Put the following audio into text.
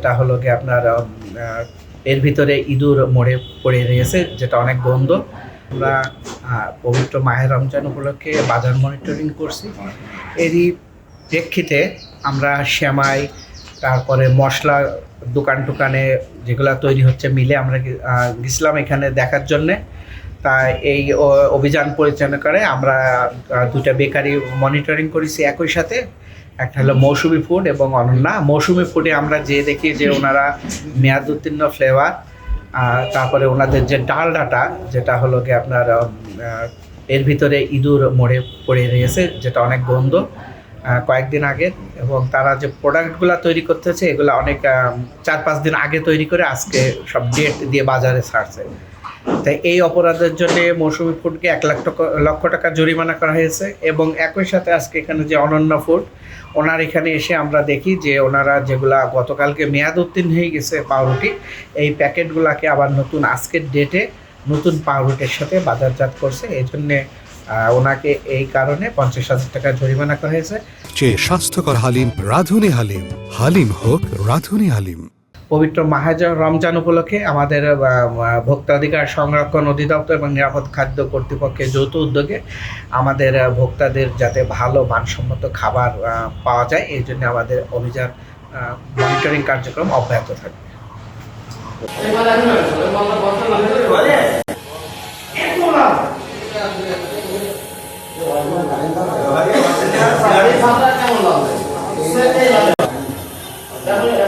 যেটা হলো গিয়ে আপনার এর ভিতরে ইঁদুর মরে পড়ে রয়েছে, যেটা অনেক গন্ধ। আমরা পবিত্র মাহে রমজান উপলক্ষে বাজার মনিটরিং করছি। এরই প্রেক্ষিতে আমরা সেমাই, তারপরে মশলা দোকানে যেগুলো তৈরি হচ্ছে মিলে আমরা গেছিলাম এখানে দেখার জন্যে। তাই এই অভিযান পরিচালনা করে আমরা দুটা বেকারি মনিটরিং করেছি একই সাথে। একটা হলো মৌসুমি ফুড এবং অনন্যা। মৌসুমি ফুডে আমরা দেখি যে ওনারা মেয়াদ উত্তীর্ণ ফ্লেভার, তারপরে ওনাদের যে ডালডাটা, যেটা হলো গিয়ে আপনার এর ভিতরে ইঁদুর মরে পড়ে রয়েছে, যেটা অনেক গন্ধ কয়েকদিন আগে। এবং তারা যে প্রোডাক্টগুলো তৈরি করতেছে এগুলো অনেক 4-5 দিন আগে তৈরি করে আজকে সব ডেট দিয়ে বাজারে ছাড়ছে। তাই এই অপরাধের জন্য মৌসুমি ফুডকে 1,00,000 টাকা জরিমানা করা হয়েছে। এবং একই সাথে আজকে এখানে যে অনন্য ফুড, ওনার এখানে এসে আমরা দেখি যে ওনারা যেগুলা গতকালকে মেয়াদ উত্তীর্ণ হয়ে গেছে পাউরুটি, এই প্যাকেটগুলোকে আবার নতুন আজকের ডেটে নতুন পাউরুটির সাথে বাজারজাত করছে। এই জন্যে ওনাকে এই কারণে 50,000 টাকা জরিমানা করা হয়েছে। স্বাস্থ্যকর হালিম, রাঁধুনি হালিম। হালিম হোক রাঁধুনি হালিম। পবিত্র মাহে রমজান উপলক্ষে আমাদের ভোক্তাধিকার সংরক্ষণ অধিদপ্তর এবং নিরাপদ খাদ্য কর্তৃপক্ষের যৌথ উদ্যোগে আমাদের ভোক্তাদের যাতে ভালো মানসম্মত খাবার পাওয়া যায়, এই জন্য আমাদের অভিযান মনিটরিং কার্যক্রম অব্যাহত থাকবে। কেমন